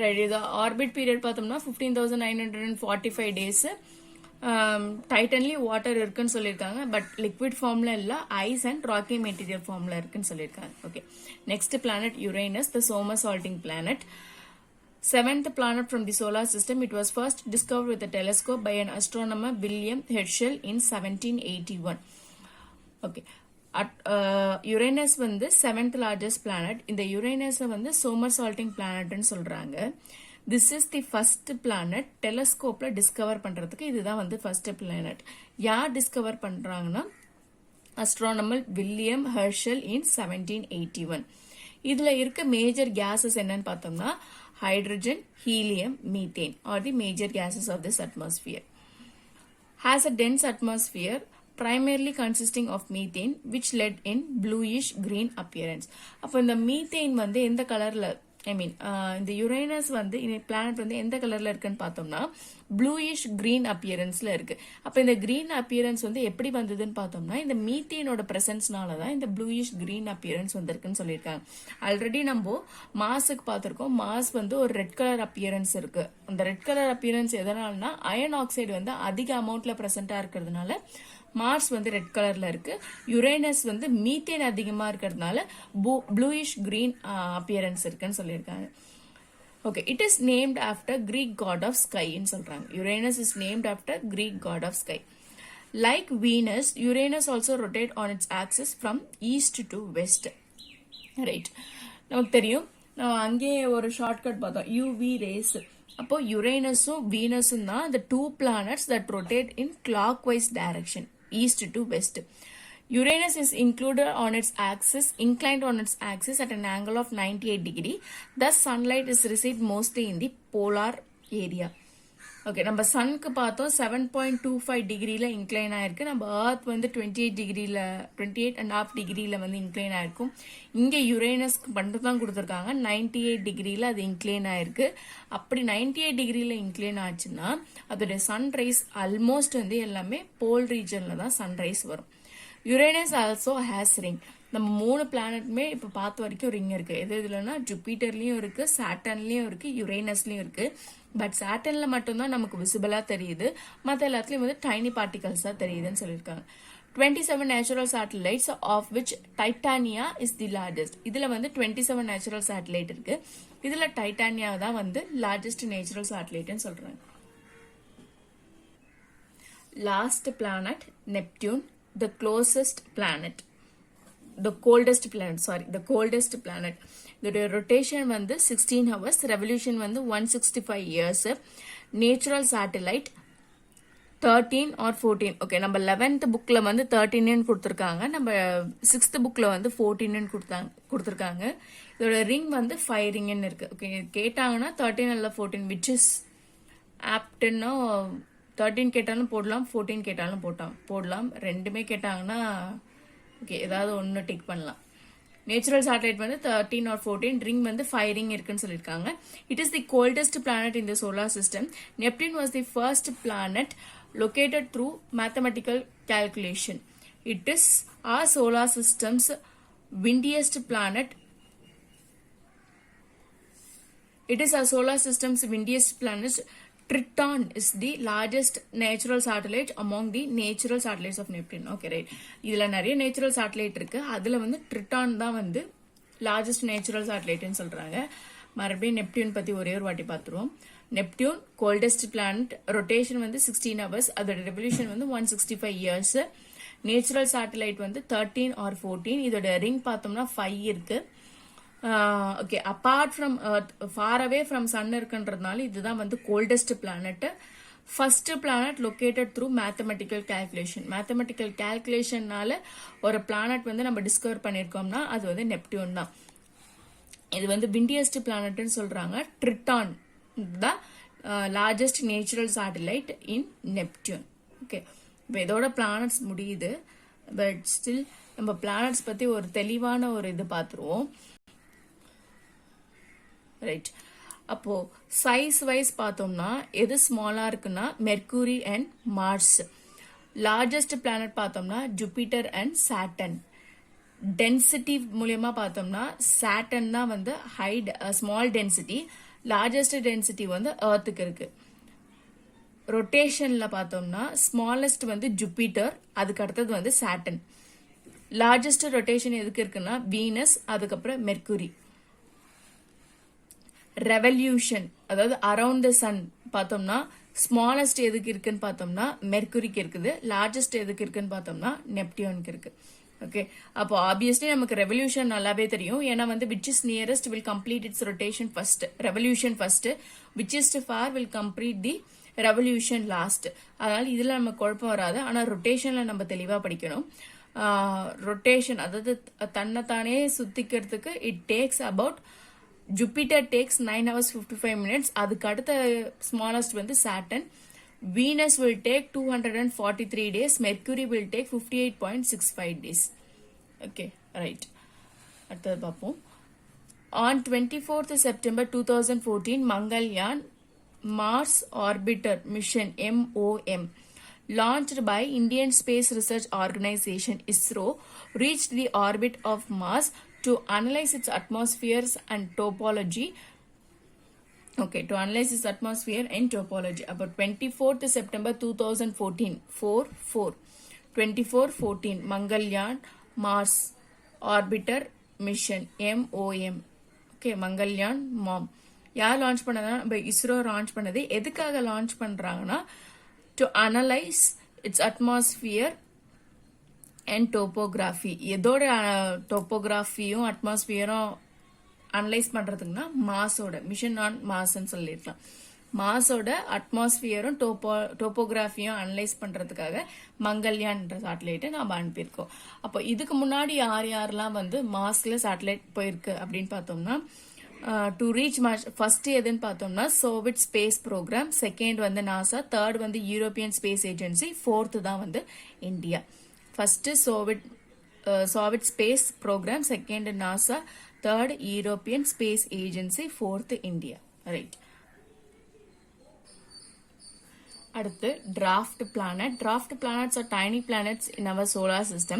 ரைட். இது ஆர்பிட் பீரியட் பார்த்தோம்னா 15,945 days. டைட்டன்லயும் வாட்டர் இருக்குன்னு சொல்லியிருக்காங்க, பட் லிக்விட் ஃபார்ம்ல இல்ல, ஐஸ் அண்ட் ராக்கி மெட்டீரியல் ஃபார்ம்ல இருக்குன்னு சொல்லியிருக்காங்க. Okay, next planet Uranus, the somersaulting planet. Seventh planet from the solar system. It was first discovered with a telescope by an astronomer William Herschel in 1781. Okay. Uranus வந்து 7th largest planet. இந்த Uranus வந்து somersaulting planetன்னு சொல்றாங்க. This is the first planet டெலஸ்கோப்ல discover பண்றதுக்கு. இதுதான் வந்து first planet. யார் டிஸ்கவர் பண்றாங்கன்னா அஸ்ட்ரானமர் வில்லியம் ஹெர்ஷல் இன் 1781. இதுல இருக்க மேஜர் கேசஸ் என்னன்னு பார்த்தோம்னா hydrogen, helium, methane are the major gases of this atmosphere. Has a dense atmosphere primarily consisting of methane which led in bluish green appearance. அப்ப இந்த methane வந்து எந்த கலர்ல ஐ மீன் இந்த யுரேனஸ் வந்து இந்த பிளானட் வந்து எந்த கலர்ல இருக்குன்னு பார்த்தோம்னா ப்ளூயிஷ் கிரீன் அப்பியரன்ஸ்ல இருக்கு. அப்ப இந்த கிரீன் அப்பியரன்ஸ் வந்து எப்படி வந்ததுன்னு பார்த்தோம்னா இந்த மீத்தேனோட பிரசன்ஸ்னால தான் இந்த ப்ளூயிஷ் கிரீன் அப்பியரன்ஸ் வந்திருக்குன்னு சொல்லியிருக்காங்க. ஆல்ரெடி நம்ம மாஸுக்கு பார்த்திருக்கோம். மாஸ் வந்து ஒரு ரெட் கலர் அப்பியரன்ஸ் இருக்கு. அந்த ரெட் கலர் அப்பியரன்ஸ் எதனாலனா அயன் ஆக்சைடு வந்து அதிக அமௌண்ட்ல பிரசன்டா இருக்கிறதுனால மார்ஸ் வந்து ரெட் கலர்ல இருக்கு. யுரேனஸ் வந்து மீத்தேன் அதிகமா இருக்கிறதுனால ப்ளூயிஷ் கிரீன் அப்பியரன்ஸ் இருக்குன்னு சொல்லியிருக்காங்க. Okay, it is named after Greek god of ஸ்கைன்னு சொல்றாங்க. Uranus is named after Greek god of sky. Like Venus, Uranus also rotate on its axis from east to west. Right, நமக்கு தெரியும். நம்ம அங்கேயே ஒரு shortcut பார்த்தோம், யூவி ரேஸ். அப்போ யுரேனஸும் வீனஸும் தான் the two planets that rotate in clockwise direction, east to west. Uranus is inclined on its axis at an angle of 98 degree. Thus, sunlight is received mostly in the polar area. Okay, நம்ம சனுக்கு பார்த்தோம் 7.25 டிகிரில incline ஆயிருக்கு. நம்ம earth வந்து 28.5 டிகிரில வந்து incline ஆயிருக்கும். இங்க யுரேனஸ்க்கு மட்டும் தான் கொடுத்துருக்காங்க 98 டிகிரில அது இன்க்ளைன் ஆயிருக்கு. அப்படி 98 டிகிரில இன்க்ளைன் ஆச்சுன்னா அதோட சன்ரைஸ் ஆல்மோஸ்ட் வந்து எல்லாமே போல் ரீஜன்ல தான் சன்ரைஸ் வரும். Uranus also has ring. நம்ம 3 பிளானட்டுமே இப்ப பார்த்த வரைக்கும் ரிங் இருக்கு. எது இதுலன்னா ஜூபிட்டர்லயும் இருக்கு, சாட்டர்ன்லயும் இருக்கு, யுரேனஸ்லயும் இருக்கு. பட் சாட்டர்ன்ல மட்டும்தான் நமக்கு விசிபிளா தெரியுது. மற்ற எல்லாத்துலயும் வந்து டைனி பார்ட்டிகல்ஸ் தான் தெரியுதுன்னு சொல்லியிருக்காங்க. 27 natural satellites of which Titania is the largest. இதுல வந்து 27 நேச்சுரல் சேட்டலைட் இருக்கு. இதுல டைட்டானியா தான் வந்து லார்ஜஸ்ட் நேச்சுரல் சேட்டலைட்னு சொல்றாங்க. Last planet Neptune, the closest planet, the coldest planet. இதோட ரொட்டேஷன் வந்து 16 hours, ரெவல்யூஷன் வந்து 165 years. Natural satellite 13 or 14. Okay, நம்ம 11th புக்ல வந்து 13 கொடுத்துருக்காங்க. நம்ம 6th புக்ல வந்து 14 கொடுத்துருக்காங்க. இதோட ரிங் வந்து 5 ரிங்னு இருக்கு. ஓகே, கேட்டாங்கன்னா 13 அல்ல 14 which is aptன்னா 13 கேட்டாலும் போடலாம், 14 கேட்டாலும் போடலாம். ரெண்டுமே கேட்டாங்கன்னா ஓகே ஏதாவது ஒன்று டிக் பண்ணலாம். நேச்சுரல் சேட்டலைட் வந்து 13 or 14, ரிங் வந்து 5 ரிங் இருக்குன்னு சொல்லியிருக்காங்க. It is the coldest planet in the solar system. Neptune was the first planet located through mathematical calculation. It is our solar system's windiest planet. Triton is the largest natural satellite among the natural satellites of Neptune. Okay, right. இதுல நிறைய natural satellite இருக்கு. அதுல வந்து Triton தான் வந்து largest natural satellite ன்னு சொல்றாங்க. மறுபடியும் நெப்டியூன் பத்தி ஒரே ஒரு வாட்டி பார்த்துருவோம். நெப்டியூன் கோல்டஸ்ட் பிளானட், ரொட்டேஷன் வந்து 16 hours, அதோட ரெவல்யூஷன் வந்து 165 years. நேச்சுரல் சேட்டலைட் வந்து 13 or 14. இதோட ரிங் பார்த்தோம்னா 5 இருக்கு. Okay, apart from far away from sun இருக்குன்றதுனால இதுதான் வந்து coldest planet. First planet located through mathematical கேல்குலேஷன்னால ஒரு பிளானட் வந்து நம்ம டிஸ்கவர் பண்ணிருக்கோம்னா அது வந்து நெப்டியூன் தான். இது வந்து விண்டியஸ்ட் பிளானட்னு சொல்றாங்க. ட்ரிட்டான் தான் லார்ஜஸ்ட் நேச்சுரல் சேட்டலைட் இன் நெப்டியூன். ஓகே, இப்போ இதோட பிளானட்ஸ் முடியுது. பட் ஸ்டில் நம்ம பிளானட்ஸ் பத்தி ஒரு தெளிவான ஒரு இது பார்த்துருவோம். ரைட், அப்போ சைஸ் வைஸ் பார்த்தோம்னா எது ஸ்மாலா இருக்குன்னா Mercury and Mars. Largest planet பார்த்தோம்னா ஜூபிட்டர் அண்ட் சாட்டர்ன். டென்சிட்டி மூலியமா பார்த்தோம்னா சாட்டர்ன் தான் வந்து ஸ்மால் டென்சிட்டி. லார்ஜஸ்ட் டென்சிட்டி வந்து எர்த்துக்கு இருக்கு. ரொட்டேஷன்ல பார்த்தோம்னா ஸ்மாலஸ்ட் வந்து ஜூபிட்டர், அதுக்கு அடுத்தது வந்து சாட்டர்ன். லார்ஜஸ்ட் ரொட்டேஷன் எதுக்கு இருக்குன்னா வீனஸ், அதுக்கப்புறம் மெர்க்குரி. ரெவல்யூஷன் அதாவது அரவுண்ட் த சன் பார்த்தோம்னா ஸ்மாலஸ்ட் எதுக்கு இருக்குன்னு பார்த்தோம்னா மெர்க்குரிக்கு இருக்குது. லார்ஜஸ்ட் எதுக்கு இருக்குன்னு பார்த்தோம்னா நெப்டியூனுக்கு இருக்கு. ஓகே, அப்போ ஆப்வியஸ்லி நமக்கு ரெவல்யூஷன் நல்லாவே தெரியும். ஏன்னா வந்து which is nearest will complete it's rotation first, revolution first. Which is for will complete the revolution last. அதனால இதுல நம்ம குழப்பம் வராது. ஆனா ரொட்டேஷன்ல நம்ம தெளிவா படிக்கணும். ரொட்டேஷன் அதாவது தன்னைத்தானே சுத்திக்கிறதுக்கு it takes about Jupiter takes 9 hours 55 minutes. அதுக்கு அடுத்த ஸ்மாலஸ்ட் வந்து Saturn. Venus will take 243 days. Mercury will take 58.65 days. Okay, right. அடுத்தது பார்ப்போம். On 24th September 2014, Mangalyaan Mars Orbiter Mission MOM, launched by Indian Space Research Organization ISRO, reached the orbit of Mars to analyze its atmospheres and topology. Okay, to analyze its atmosphere and topology. About 24th September 2014, 24/14, Mangalyaan Mars Orbiter Mission MOM. Okay, Mangalyaan MOM யார் launch பண்ணதா? இப்போ ISRO launch பண்ணது. எதுக்காக launch பண்றாங்கன்னா, to analyse it's atmosphere and topography. எதோட டோப்போகிராஃபியும் அட்மாஸ்பியரும் analyse பண்றதுக்குன்னா மாஸோட mission on மாஸ்ன்னு சொல்லிருக்கலாம். மாஸோட அட்மாஸ்பியரும் டோப்போகிராஃபியும் analyse பண்றதுக்காக மங்கள்யான்ற சேட்டலைட்டை நாம அனுப்பியிருக்கோம். அப்போ இதுக்கு முன்னாடி யாரெல்லாம் வந்து மாஸ்ல சேட்டலைட் போயிருக்கு அப்படின்னு பார்த்தோம்னா, டு ரீச் மார்ஸ் ஃபர்ஸ்ட் எதுன்னு பார்த்தோம்னா சோவியட் ஸ்பேஸ் ப்ரோக்ராம், செகண்ட் வந்து நாசா, தேர்ட் வந்து யூரோப்பியன் ஸ்பேஸ் ஏஜென்சி, ஃபோர்த்து தான் வந்து India. First Soviet space programme, second NASA, third European space agency, fourth India. Right. அடுத்து draft planet. Draft planets are tiny planets in our solar system.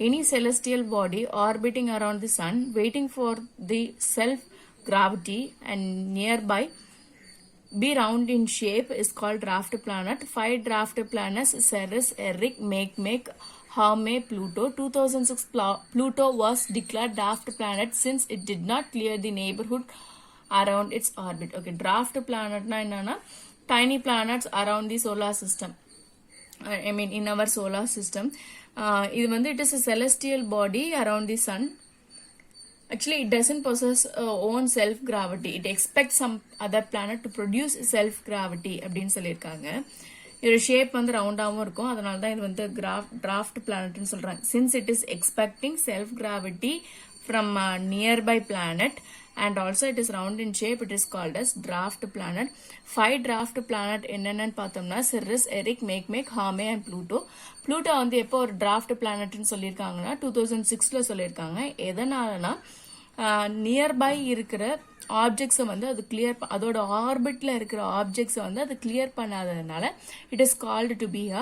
Any celestial body orbiting around the sun, waiting for the self-gravity and nearby be round in shape is called draft planet. 5 draft planets: Ceres, Eris, Makemake, Haumea, Pluto. 2006 Pluto was declared draft planet since it did not clear the neighborhood around its orbit. Okay, draft planet na enna? Tiny planets around the solar system. I mean in our solar system. இது வந்து it is a celestial body around the sun. Actually it doesn't possess own self gravity. It expects some other planet to produce self gravity அப்படின்னு சொல்லியிருக்காங்க. இதோட shape வந்து ரவுண்டாகவும் இருக்கும். அதனால தான் இது வந்து டிராஃப்ட் பிளானட்னு சொல்றாங்க. Since it is expecting self gravity from a nearby planet and also it is round in shape, it is called as draft planet. 5 draft planet என்னென்னு பார்த்தோம்னா Ceres, Eris, Makemake, Haumea and Pluto. Pluto வந்து எப்போ ஒரு draft planetன்னு சொல்லியிருக்காங்கன்னா 2006ல சொல்லியிருக்காங்க. எதனாலனா nearby இருக்கிற ஆப்ஜெக்ட்ஸை வந்து அது கிளியர், அதோட ஆர்பிட்ல இருக்கிற ஆப்ஜெக்ட்ஸை வந்து அது கிளியர் பண்ணாததுனால it is called to be a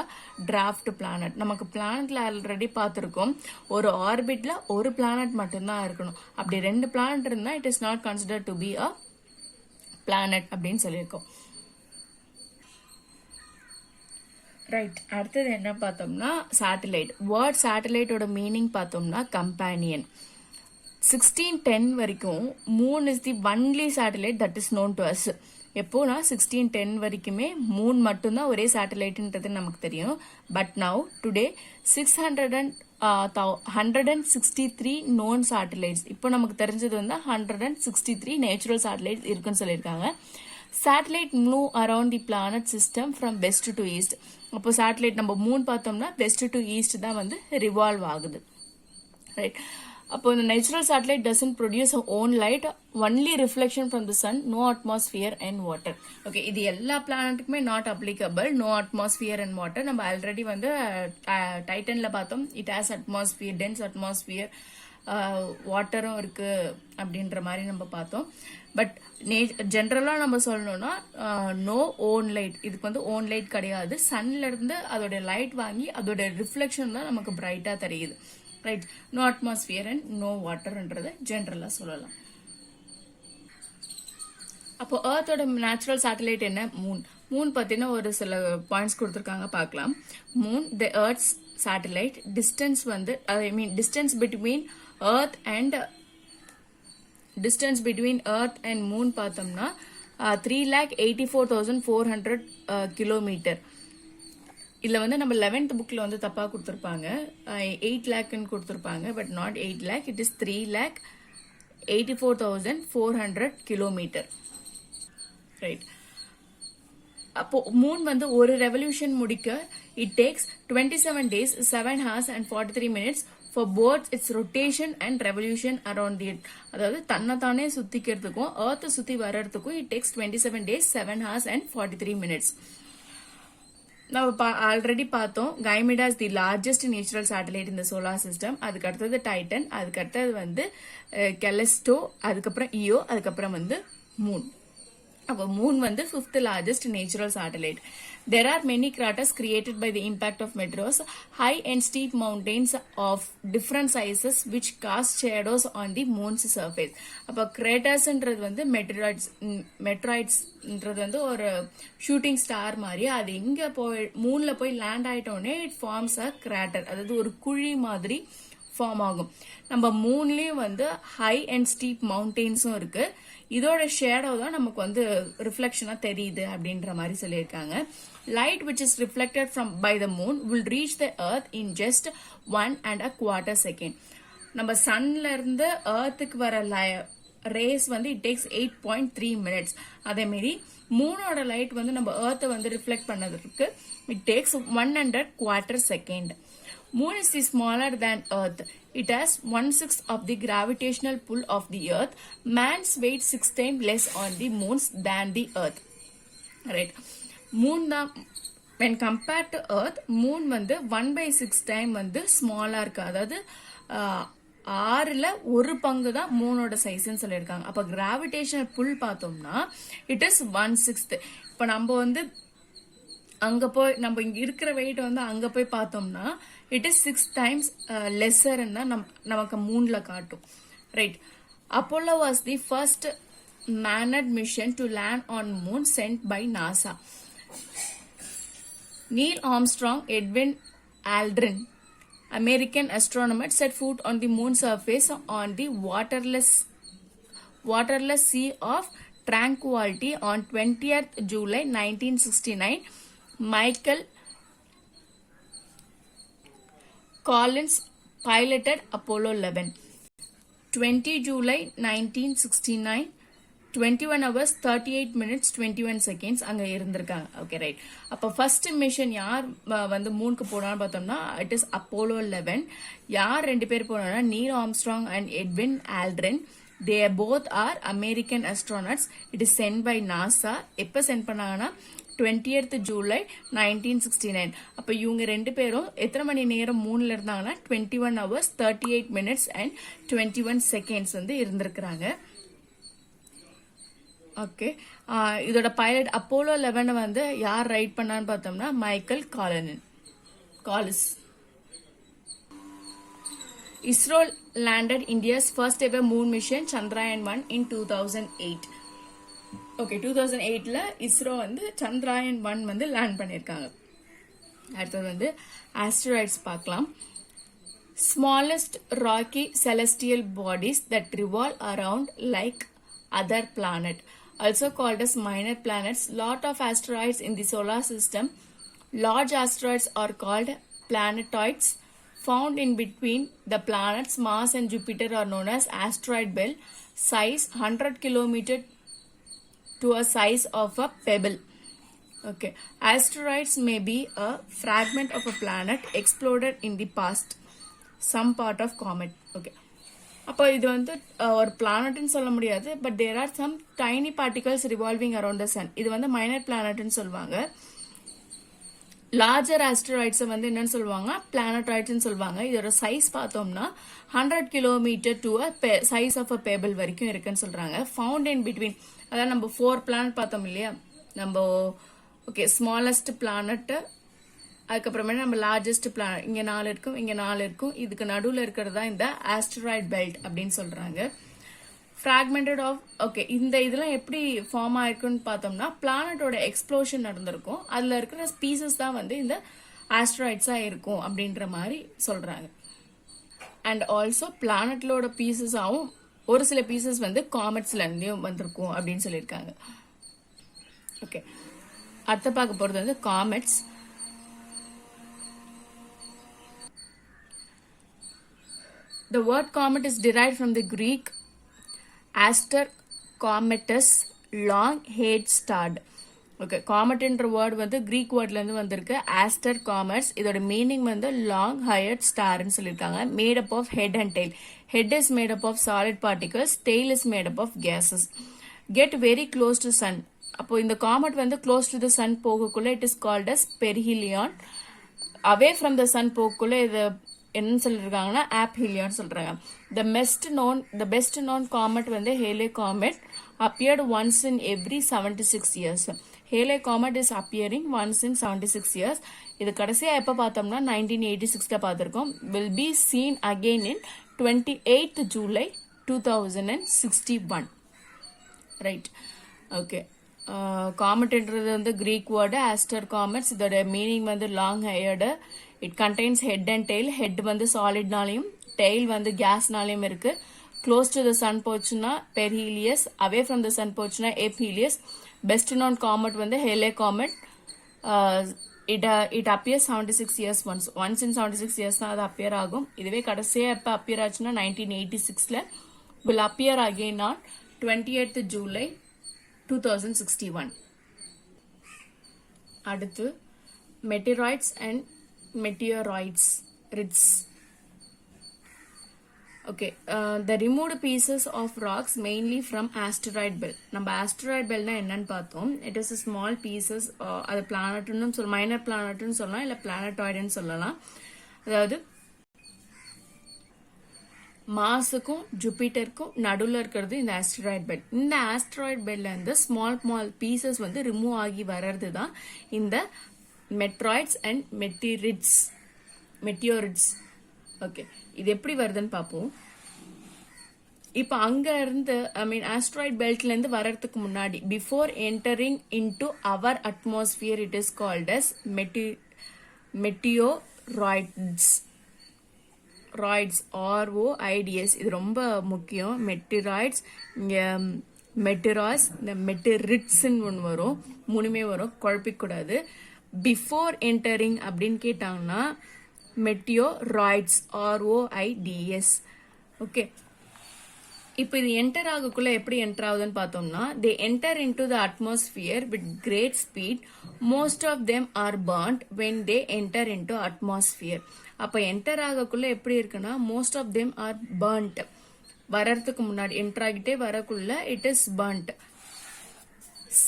draft planet. நமக்கு பிளானட்ல ஆல்ரெடி பார்த்துருக்கோம், ஒரு ஆர்பிட்ல ஒரு பிளானட் மட்டும்தான் இருக்கணும். அப்படி 2 பிளானட் இருந்தா it is not consider to be a planet அப்படின்னு சொல்லியிருக்கோம். ரைட். அடுத்தது என்ன பார்த்தோம்னா சேட்டலைட். வேர்ட் சேட்டலைட்டோட மீனிங் பார்த்தோம்னா கம்பேனியன். 1610 வரைக்கும் moon is the only satellite that is known to us. எப்போனா 1610 வரைக்குமே மூன் மட்டும்தான் ஒரே சேட்டலைட்ன்றது நமக்கு தெரியும். But now today 163 known satellites. இப்போ நமக்கு தெரிஞ்சது வந்து 163 நேச்சுரல் சேட்டலைட் இருக்குன்னு சொல்லியிருக்காங்க. Satellite move around the planet system from west to east. அப்போ சேட்டலைட் நம்ம மூன் பார்த்தோம்னா வெஸ்ட் டு ஈஸ்ட் தான் வந்து ரிவால்வ் ஆகுது. ரைட். அப்போ இந்த natural satellite doesn't produce own light, only reflection from the sun, no atmosphere and water. Okay, இது எல்லா பிளானட்டுக்குமே not applicable. No atmosphere and water. நம்ம ஆல்ரெடி வந்து டைட்டன்ல பார்த்தோம், it has atmosphere, dense atmosphere, வாட்டரும் இருக்கு அப்படின்ற மாதிரி நம்ம பார்த்தோம். பட் ஜென்ரலா நம்ம சொல்லணும்னா நோ ஓன் லைட். இதுக்கு வந்து ஓன் லைட் கிடையாது. சன்ல இருந்து அதோட லைட் வாங்கி அதோட ரிஃப்ளெக்ஷன் தான் நமக்கு பிரைட்டா தெரியுது. Right. No atmosphere and no வாட்டர்ன்றத ஜென்ரலா சொல்லலாம். அப்போ எர்த்தோட நேச்சுரல் சேட்டலைட் என்ன? மூன். மூன் பத்தின ஒரு சில பாயிண்ட்ஸ் கொடுத்துருக்காங்க, பார்க்கலாம். Moon the earth's satellite. Distance வந்து I mean distance between earth and moon பார்த்தோம்னா 3,84,400 கிலோமீட்டர். இதுல வந்து நம்ம 11th புக்ல வந்து தப்பா கொடுத்திருப்பாங்க, 8 lakhன்னு கொடுத்திருப்பாங்க. But not 8 lakh, it is 3,84,400 kilometre. Right. அப்போ மூன் வந்து ஒரு ரெவல்யூஷன் முடிக்க it takes 27 days, 7 hours and 43 minutes for both its rotation and revolution around the earth. அதாவது தன்னைத்தானே சுத்திக்கிறதுக்கும் எர்த் சுத்தி வர்றதுக்கும் it takes 27 days, 7 hours and 43 minutes. நம்ம already பார்த்தோம் Ganymede is the largest natural satellite இந்த சோலார் சிஸ்டம். அதுக்கு அடுத்தது Titan, அதுக்கு அடுத்தது வந்து கெலஸ்டோ, அதுக்கப்புறம் இயோ, அதுக்கப்புறம் வந்து மூன். அப்போ மூன் வந்து 5th largest natural satellite. There are many craters created by the impact of meteors, high and steep mountains of different sizes which cast shadows on the moon's surface. அப்போ cratersன்றது வந்து meteoroidsன்றது வந்து ஒரு ஷூட்டிங் ஸ்டார் மாதிரி. அது எங்க போய் மூன்ல போய் லேண்ட் ஆயிட்டோடனே இட் ஃபார்ம்ஸ் அ கிராட்டர், அதாவது ஒரு குழி மாதிரி ஃபார்ம் ஆகும். நம்ம மூன்லயும் வந்து ஹை அண்ட் ஸ்டீப் மவுண்டெயின்ஸும் இருக்கு. இதோட ஷேடோ தான் நமக்கு வந்து ரிஃப்ளெக்ஷனா தெரியுது அப்படின்ற மாதிரி சொல்லியிருக்காங்க. Light which is reflected from by the moon will reach the earth in just 1.25 seconds. நம்ம சன்ல இருந்து எர்த்துக்கு வர ரேஸ் வந்து இட் டேக்ஸ் 8.3 minutes. அதே மாதிரி மூனோட லைட் வந்து நம்ம எர்த்தை வந்து ரிஃப்ளெக்ட் பண்ணதுக்கு it takes 1.25 seconds. Moon is smaller than Earth. It has 1/6 of the gravitational pull of the Earth. Man's weight 6 times less on the moon than the Earth. Right? Moon தான் when compared to Earth, Moon வந்து 1/6 time வந்து ஸ்மாலா இருக்கு. அதாவது 6ல் 1 பங்கு தான் மூனோட சைஸ்ன்னு சொல்லியிருக்காங்க. அப்ப கிராவிடேஷனல் புல் பார்த்தோம்னா இட் இஸ் 1/6. இப்ப நம்ம வந்து அங்க போய் நம்ம இங்க இருக்கிற வெயிட் வந்து அங்க போய் பார்த்தோம்னா இட் இஸ் 6 times லெஸர் தான் நமக்கு மூன்ல காட்டும். Right. Apollo was the first manned mission to land on moon sent by NASA. Neil Armstrong, Edwin Aldrin, American astronomer, set foot on the moon surface on the waterless Sea of Tranquility on 20th July 1969. Michael Collins piloted Apollo 11. 20 July 1969, 21 hours 38 minutes 21 seconds அங்க இருந்திருக்காங்க. Okay right. அப்ப first mission யார் வந்து மூனுக்கு போனான்னு பார்த்தோம்னா it is Apollo 11. யார் 2 பேர் போனா Neil Armstrong and Edwin Aldrin. They both are American astronauts. It is sent by NASA. எப்ப சென்ட் பண்ணாங்கன்னா 20th July 1969. அப்ப இவங்க 2 பேரும் எத்தனை மணி நேரம் மூணுல இருந்தாங்கன்னா 21 hours 38 minutes and 21 seconds வந்து இருந்திருக்கிறாங்க. ஓகே. இதோட பைலட் அப்போலோ 11 வந்து யார் ரைட் பண்ணான்னு பார்த்தோம்னா Michael Collins. ISRO landed India's first ever moon mission Chandrayaan-1 in 2008. Okay 2008ல இஸ்ரோ வந்து Chandrayaan-1 வந்து லேண்ட் பண்ணிருக்காங்க. அடுத்தது வந்து ஆஸ்ட்ராய்ட்ஸ் பார்க்கலாம். Smallest rocky celestial bodies that revolve around like other planet, also called as minor planets. Lot of asteroids in the solar system. Large asteroids are called planetoids. Found in between the planets Mars and Jupiter are known as asteroid belt. Size 100 kilometer to a size of a pebble. Okay. Asteroids may be a fragment of a planet exploded in the past. Some part of comet. Okay. அப்போ இது வந்து ஒரு பிளானட்னு சொல்ல முடியாது. But there are some tiny particles revolving around the sun. இது வந்து minor பிளானட்னு சொல்லுவாங்க. லார்ஜர் ஆஸ்ட்ராய்ட்ஸ் வந்து என்னன்னு சொல்லுவாங்க பிளானட்டாய்ட்ஸ் சொல்லுவாங்க. இதோட சைஸ் பார்த்தோம்னா 100 kilometre to size of a pebble வரைக்கும் இருக்குன்னு சொல்றாங்க. ஃபவுண்ட் இன் பிட்வீன், அதாவது நம்ம 4 பிளானட் பார்த்தோம் இல்லையா, நம்ம ஓகே ஸ்மாலஸ்ட் பிளானட், அதுக்கப்புறமே நம்ம லார்ஜஸ்ட் பிளானட், இங்க 4 இருக்கும், இங்க 4 இருக்கும், இதுக்கு நடுவில் இருக்கிறதா இந்த ஆஸ்ட்ராய்ட் பெல்ட் அப்படின்னு சொல்றாங்க. ஃப்ராக்மெண்டட் ஆஃப் ஓகே இந்த இதெல்லாம் எப்படி ஃபார்ம் ஆயிருக்குன்னு பார்த்தோம்னா பிளானட்டோட எக்ஸ்ப்ளோஷன் நடந்திருக்கும், அதுல இருக்கிற பீசஸ் தான் வந்து இந்த ஆஸ்ட்ராய்ட்ஸா இருக்கும் அப்படின்ற மாதிரி சொல்றாங்க. அண்ட் ஆல்சோ பிளானட்லோட பீசஸாவும் ஒரு சில பீசஸ் வந்து காமெட்ஸ்ல இருந்தும் வந்திருக்கும் அப்படின்னு சொல்லியிருக்காங்க. ஓகே, அடுத்த பார்க்க போறது வந்து comets. The word comet is derived from the Greek aster cometus, long head starred. Okay, காமெட்ன்ற வேர்டு வந்து கிரீக் வேர்ட்ல இருந்து வந்திருக்கு. ஆஸ்டர் காமெட்ஸ், இதோட மீனிங் வந்து லாங் ஹையர்ட் ஸ்டார்னு சொல்லியிருக்காங்க. Made up of head and tail. Head is made up of solid particles, tail is made up of gases. Get very close to sun. அப்போ இந்த காமெட் வந்து க்ளோஸ் டு த சன் போகக்குள்ள it is called as perihelion. Away from the sun போகக்குள்ள இது என்னன்னு சொல்லிருக்காங்கன்னா ஆப்ஹீலியான் சொல்றாங்க. the best known comet வந்து Halle Comet appeared once in every 76 years. Halle Comet is appearing once in 76 years. இது கடைசியா எப்ப பார்த்தோம்னா 1986ல பார்த்திருக்கோம். will be seen again in 28th July 2061. Right, okay. காமெட்ன்றது வந்து கிரீக் வேர்டு ஆஸ்டர் காமெட்ஸ். இதோட meaning வந்து long haired. It contains head and tail. Head வந்து சாலிட்னாலையும் டெய்ல் வந்து கேஸ்னாலையும் இருக்கு. க்ளோஸ் டு த சன் போச்சுன்னா பெர்ஹீலியஸ், அவே ஃப்ரம் த சன் போச்சுன்னா ஏப்ஹீலியஸ். பெஸ்ட் நோன் காமெட் வந்து Halle Comet. It appears 76 years once in 76 years தான் அது அப்பியர் ஆகும். இதுவே கடைசியா எப்ப அப்பியர் ஆச்சுன்னா 1986ல. will appear again on 28th July 2061. அடுத்து meteoroids and meteoroids. Okay, the removed pieces of rocks mainly from asteroid belt. நம்ம asteroid belt னா என்னன்னு பார்த்தோம். It is a small pieces, அது பிளானட்னு சொல்ல, மைனர் பிளானட்னு சொல்லலாம், இல்ல பிளானட்டாய்டுன்னு சொல்லலாம். அதாவது மாஸுக்கும் ஜூபிட்டருக்கும் நடுவில் இருக்கிறது இந்த ஆஸ்ட்ராய்ட் பெல்ட். இந்த ஆஸ்ட்ராய்ட் பெல்ட்ல இருந்து ஸ்மால் பீசஸ் வந்து ரிமூவ் ஆகி வர்றது தான் இந்த மெட்ராய்ட்ஸ் அண்ட் மெட்டியோரிட்ஸ். ஓகே, இது எப்படி வருதுன்னு பார்ப்போம். இப்போ அங்க இருந்து ஆஸ்ட்ராய்ட் பெல்ட்ல இருந்து வர்றதுக்கு முன்னாடி before entering into our atmosphere it is called as meteoroids. ROIDS, இது ரொம்ப முக்கியம். மெட்டிராய்ட்ஸ், இங்க மெட்டிராஸ், இந்த மெட்டிரிட்ஸ்ன்னு ஒன்று வரும், மூணுமே வரும், குழப்பிக்கூடாது. பிஃபோர் என்டரிங் அப்படின்னு கேட்டாங்கன்னா மெட்டியோராய்ட்ஸ், ROIDS. ஓகே, இப்போ இது என்டர் ஆகக்குள்ள எப்படி என்டர் ஆகுதுன்னு பார்த்தோம்னா they enter into the atmosphere with great speed. most of them are burnt when they enter into atmosphere. அப்ப என்டர் ஆகக்குள்ள எப்படி இருக்குன்னா most of them are burnt. வரறதுக்கு முன்னாடி என்டர் ஆகிட்டே வரக்குள்ள it is burnt.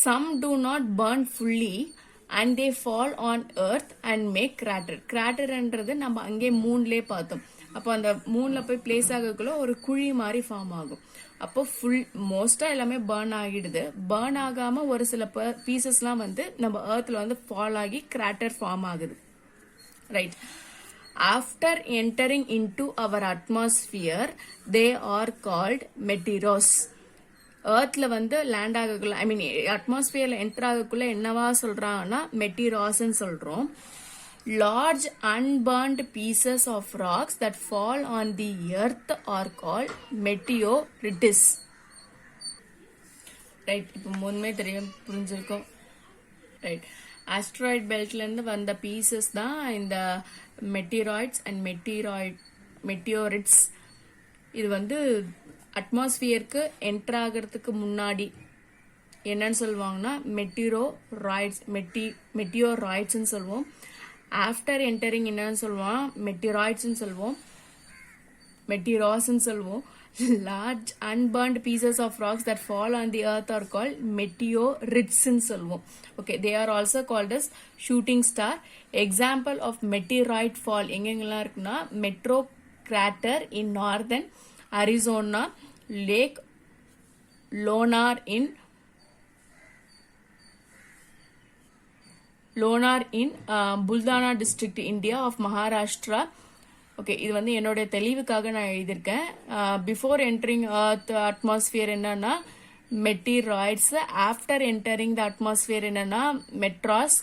some do not burn fully and they fall on earth and make craterன்றது நம்ம அங்கே மூன்லயே பார்த்தோம். அப்போ அந்த மூன்ல போய் பிளேஸ் ஆகக்குள்ள ஒரு குழி மாதிரி ஃபார்ம் ஆகும். அப்போ மோஸ்டா எல்லாமே பர்ன் ஆகிடுது. பர்ன் ஆகாம ஒரு சில பீசஸ்லாம் வந்து நம்ம எர்த்ல வந்து ஃபால் ஆகி கிராட்டர் ஃபார்ம் ஆகுது. Right, after entering into our atmosphere they are called meteors. எர்த்ல வந்து லேண்ட் ஆகக்குள்ள அட்மாஸ்பியர்ல என்டர் ஆகக்குள்ள என்னவா சொல்றாங்கன்னா மெட்டிராஸ்ன்னு சொல்றோம். Large unburned pieces of rocks that fall on the earth are called meteorites. Right, இப்போ முன்னே தெரியும், புரிஞ்சிருக்கும். ரைட், ஆஸ்ட்ராய்ட் பெல்ட்ல இருந்து வந்த பீசஸ் தான் இந்த மெட்டிராய்ட்ஸ் அண்ட் மெட்டியோரிட்ஸ். இது வந்து அட்மாஸ்பியருக்கு என்டர் ஆகிறதுக்கு முன்னாடி என்னன்னு சொல்லுவாங்கன்னா மெட்டியோராய்ட்ஸ்ன்னு சொல்லுவோம். ஆஃப்டர் என்டரிங் என்னன்னு சொல்லுவோம், மெட்டிராய்ட்ஸ்ன்னு சொல்லுவோம், மெட்டிராஸ்ன்னு சொல்லுவோம். Large unburnt pieces of rocks that fall on the earth are called மெட்டியோரிட்ஸ்ன்னு சொல்லுவோம். Okay, they are also called as shooting star. Example of meteoroid fall எங்கெங்கெல்லாம் இருக்குன்னா Meteor Crater in northern Arizona, Lake Lonar in Buldhana district India of Maharashtra. Okay, இது வந்து என்னோட தெளிவுக்காக நான் எழுதியிருக்கேன். Before entering earth atmosphere என்னன்னா meteoroids, after entering the atmosphere என்னன்னா meteors,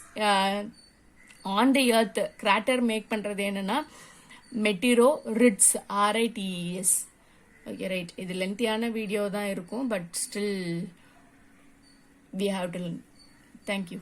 on the earth crater make பண்றது என்னன்னா மெட்டிரோரிட்ஸ், RITES. ஓகே, ரைட், இது லென்த்தியான வீடியோ தான் இருக்கும், but still we have to learn. Thank you.